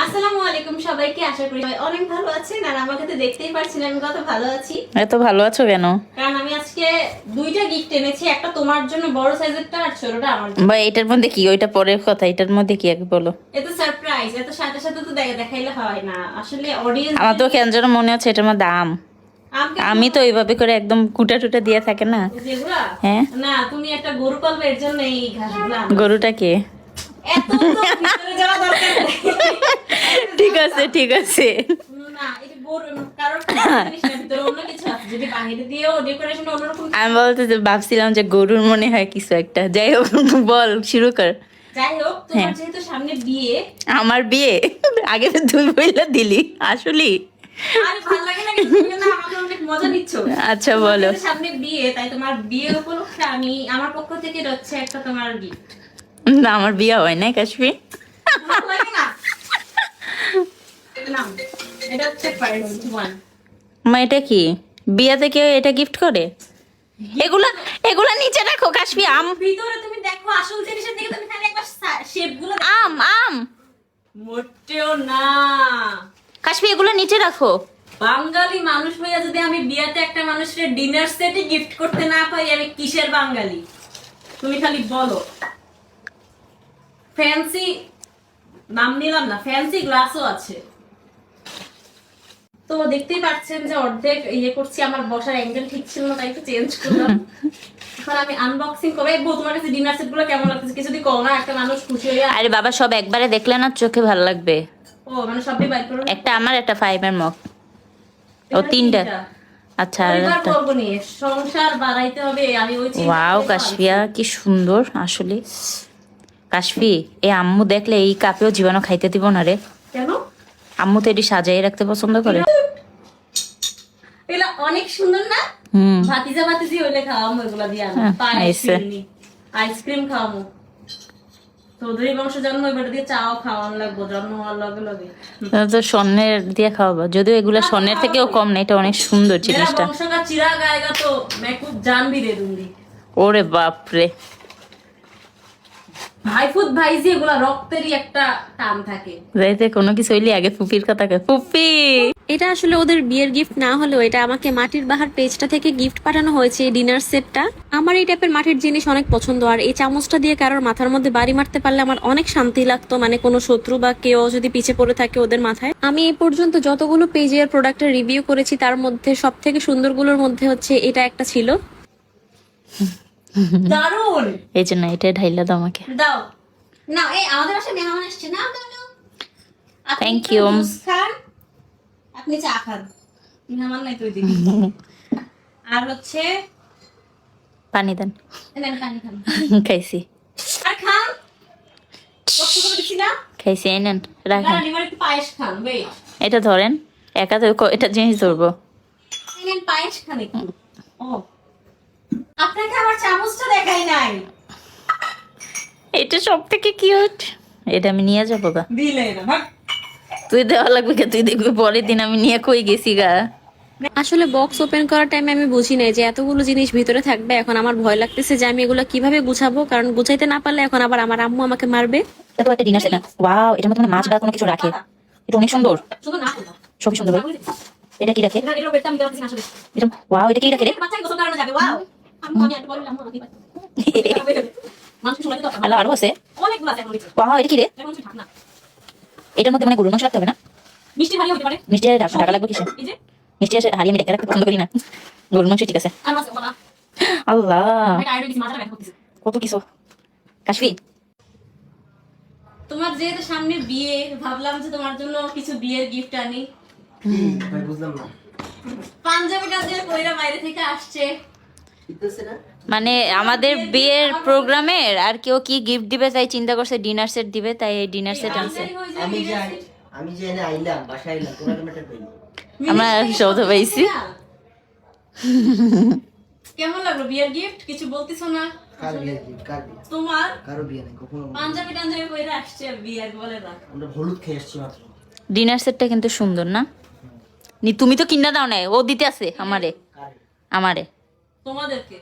আসসালামু আলাইকুম সবাইকে, আশা করি সবাই অনেক ভালো আছেন। আর আমাকে তো দেখতেই পাচ্ছেন আমি কত ভালো আছি। এত ভালো আছো কেন? কারণ আমি আজকে দুইটা গিফট এনেছি, একটা তোমার জন্য বড় সাইজেরটা আর ছোটটা আমার জন্য। ভাই এটার মধ্যে কি? ওইটা পরের কথা, এটার মধ্যে কি আগে বলো। এটা সারপ্রাইজ, এত সাথে সাথে তো দেখাইলে হয় না আসলে অডিয়েন্স। আমার তো কেন যেন মনে হচ্ছে এটার মধ্যে আম। আমি তো এইভাবে করে একদম কুটা টুটা দিয়ে থাকে না। যেগুলা হ্যাঁ না, তুমি একটা গরু পালবে, এর জন্য এই ঘাসগুলো গরুটা কে? এত তো ভিতরে যাওয়া দরকার নেই। ঠিক আছে ঠিক আছে। না এটা গরু, কারণ জিনিস না, ভিতরে অন্য কিছু আছে। যদি বাইরে দিয়েও ডেকোরেশন অন্যরকম। আমি বলতে ভাবছিলাম যে গরুর মনে হয় কিছু একটা। যাই হোক বল, শুরু কর। যাই হোক, তোমার যেহেতু সামনে বিয়ে। আমার বিয়ে? আগে তো তুই বইলা দিলি আসলে। আরে ভালো লাগে না কিন্তু, তুমি না আমাকে অনেক মজা দিচ্ছ। আচ্ছা তোমার বলো। যেহেতু সামনে বিয়ে, তাই তোমার বিয়ে উপলক্ষে আমি আমার পক্ষ থেকে হচ্ছে একটা তোমার গিফট। না আমার বিয়ে হয় নাই কাশ্মী। ভালো লাগে না? নাও, এটা হচ্ছে ফার্স্ট ওয়ান। মা এটা কি? বিয়ে থেকে এটা গিফট করে? এগুলা এগুলা নিচে রাখো কাশ্মী। আম ভিতরে তুমি দেখো, আসল জিনিসের দিকে তুমি খালি একবার শেপগুলো দেখো। আম আম মোটেও না। কাশ্মী এগুলো নিচে রাখো। বাঙালি মানুষ হইয়া যদি আমি বিয়াতে একটা মানুষের ডিনার সেটই গিফট করতে না পারি, আমি কিসের বাঙালি? তুমি খালি বলো। ফ্যান্সি নাম নিলাম না, ফ্যান্সি গ্লাসও আছে। তো দেখতেই পাচ্ছেন যে অর্ধেক ইয়ে করছি, আমার বসার অ্যাঙ্গেল ঠিক ছিল না, তাই একটু চেঞ্জ করলাম। এখন আমি আনবক্সিং করবো। বউ, তোমার কাছে ডিনার সেট গুলো কেমন লাগতেছে? কিছু যদি কও না, একটা মানুষ খুশি হয়ে। আরে বাবা সব একবারে দেখলে না চোখে ভালো লাগবে। ও মানে সবই বাইর করো? একটা আমার, একটা ফাইভের মগ। ও তিনটা। আচ্ছা আর পরিবার একটা। বর্গ নিয়ে সংসার বাড়াইতে হবে, আমি ওই চিন্তা ওয়াও করেই তো কাশফিয়া আনছি। কি সুন্দর আসলে। কাশফি এই আম্মু দেখলে এই কাপেও জীবাণু খাইতে দিব না রে। কেন? আম্মু তো এটি সাজাই রাখতে পছন্দ করে। এগুলা অনেক সুন্দর না? হুম। ভাতিজা ভাতিজি হইলে খাওয়ামো এগুলা দিয়ে। হ্যাঁ, আইসে। আইসক্রিম খাওয়ামো। চৌধুরী বংশ জন্ম, এবার দিয়ে চাও খাওয়ান লাগবো জন্ম হওয়ার লগে লগে। তাহলে তো স্বর্ণের দিয়ে খাওয়াবো, যদিও এগুলো স্বর্ণের থেকেও কম না। এটা অনেক সুন্দর मेरा জিনিসটা। वंश का चिराग आएगा तो मैं कुछ जान भी दे दूंगी। ওরে বাপরে। ভাইফুত ভাইজি এগুলা রক্তেরই একটা টান থাকে। যাইতে কোনো কিছু হইলে আগে ফুপির কথা কয়, ফুপি। এটা আসলে ওদের বিয়ের গিফট না হলেও এটা আমাকে মাটির বাহার পেজটা থেকে গিফট পাঠানো হয়েছে, ডিনার সেটটা। আমার এই টাইপের মাটির জিনিস অনেক পছন্দ, আর এই চামচটা দিয়ে কারোর মাথার মধ্যে বাড়ি মারতে পারলে আমার অনেক শান্তি লাগতো, মানে কোনো শত্রু বা কেউ যদি পিছে পড়ে থাকে ওদের মাথায়। আমি এই পর্যন্ত যতগুলো পেজের প্রোডাক্টের রিভিউ করেছি তার মধ্যে সব থেকে সুন্দরগুলোর মধ্যে হচ্ছে এটা একটা ছিল। দারুন। এই জন্য এটা ঢাইলা দাও আমাকে। দাও না, এই আমাদের বাসায় মেহমান আসছে না, দাও দাও। আপনি Thank একটু you. জুস খান, আপনি চা খান। মেহমান নাই তুই দিবি। আর হচ্ছে পানি দেন। নেন পানি খান। খাইছি আর খান, কষ্ট করে দিছি না। খাইছি, এই নেন রাখেন। দাঁড়ান, এবার একটু পায়েস খান। ওয়েট, এটা ধরেন, একা তো এটা জিনিস ধরবো। নেন পায়েস খান একটু। ও, আপনাকে আমার চামচটা দেখাই নাই। এটা সব থেকে কিউট। এটা আমি নিয়ে যাবো গা। দিলে না ভাগ। তুই দেওয়া লাগবে কে? তুই দেখবি পরের দিন আমি নিয়ে কই গেছি গা। আসলে বক্স ওপেন করার টাইমে আমি বুঝি নাই যে এতগুলো জিনিস ভিতরে থাকবে। এখন আমার ভয় লাগতেছে যে আমি এগুলো কিভাবে গুছাবো, কারণ গুছাইতে না পারলে এখন আবার আমার আম্মু আমাকে মারবে। এটা তো একটা ডিনার সেট না? ওয়াও, এটার মধ্যে মাছ বা কোনো কিছু রাখে। এটা অনেক সুন্দর, শুধু না খেলা। সবই সুন্দর। এটা কি রাখে? এটা এটা বেটা আমি করতেছি না আসলে। এটা ওয়াও, এটা কি রাখে রে? বাচ্চা গোসল করানো যাবে। ওয়াও, আমি একটু বললাম না দিবা। মানুষ শুনলে তো আল্লাহ আরো আছে। অনেকগুলো আছে এখন। ওয়াও, এটা কি রে? এখন তুই থাক না। এটার মধ্যে মানে গরুর মাংস রাখতে হবে না? মিষ্টি ভারী হতে পারে। মিষ্টি টাকা লাগবে কিসে? এই যে মিষ্টি আছে হারিয়ে আমি দেখতে রাখতে পছন্দ করি না। গরুর মাংস ঠিক আছে। আর মাছ বাবা, আল্লাহ আমি টায়ার্ড হয়ে গেছি, মাথাটা ব্যথা করতেছে। কত কিছু। কাশফি তোমার যেহেতু সামনে বিয়ে, ভাবলাম যে তোমার জন্য কিছু বিয়ের গিফট আনি। ভাই বুঝলাম না। পাঞ্জাবি টাঞ্জাবি কইরা বাইরে থেকে আসছে। ঠিকছে না? মানে আমাদের বিয়ের প্রোগ্রামের আর কেউ কি গিফট দিবে তাই চিন্তা করছে ডিনার সেট দিবে, তাই এই ডিনার সেট আনছে। আমি যে এনে আইলাম বাসায় আইলাম তোমার ম্যাটার কইনি। আমরা সৌদ পাইছি। কেমন লাগলো বিয়ের গিফট? কিছু বলতিছো না? কার বিয়ে কার বিয়ে? তোমার কারো বিয়ে নাই কখনো। পাঞ্জাবি টাঞ্জাবি কইরা আসছে, বিয়ের বলে না। আমরা হলুদ খেয়ে আসছি মাত্র। ডিনার সেটটা কিন্তু সুন্দর না? তুমি তো কিনা দাও নাই, ও দিতে আছে আমারে। কার? আমারে তোমাদেরকে।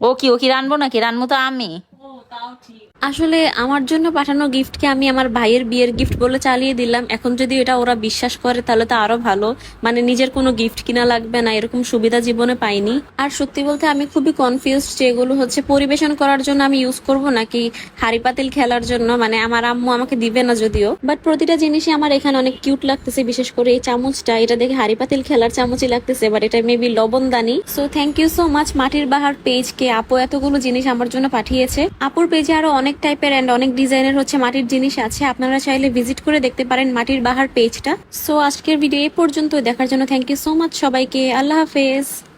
ও কি রানবো নাকি? রানবো তো আমি। ও তাও ঠিক। আসলে আমার জন্য পাঠানো গিফটকে আমি আমার ভাইয়ের বিয়ের গিফট বলে চালিয়ে দিলাম। এখন যদি এটা ওরা বিশ্বাস করে তাহলে তো আরো ভালো, মানে নিজের কোনো গিফট কিনা লাগবে না, এরকম সুবিধা জীবনে পাইনি। আর সত্যি বলতে আমি খুবই কনফিউজড যে এগুলো হচ্ছে পরিবেশন করার জন্য আমি ইউজ করব নাকি হাড়ি পাতিল খেলার জন্য, মানে আমার আম্মু আমাকে দিবে না যদিও, বাট প্রতিটা জিনিসই আমার এখানে অনেক কিউট লাগতেছে। বিশেষ করে এই চামচটা, এটা দেখে হাড়ি পাতিল খেলার চামচই লাগতেছে, বাট এটা মেবি লবণদানি। So thank you so much মাটির বাহার পেজকে, আপু এতগুলো জিনিস আমার জন্য পাঠিয়েছে। আপুর পেজে আরো অনেক টাইপের এন্ড অনেক ডিজাইনের হচ্ছে মাটির জিনিস আছে, আপনারা চাইলে ভিজিট করে দেখতে পারেন মাটির বাহার পেজটা। সো আজকের ভিডিও এই পর্যন্ত, দেখার জন্য থ্যাংক ইউ সো মাচ সবাইকে। আল্লাহ হাফেজ।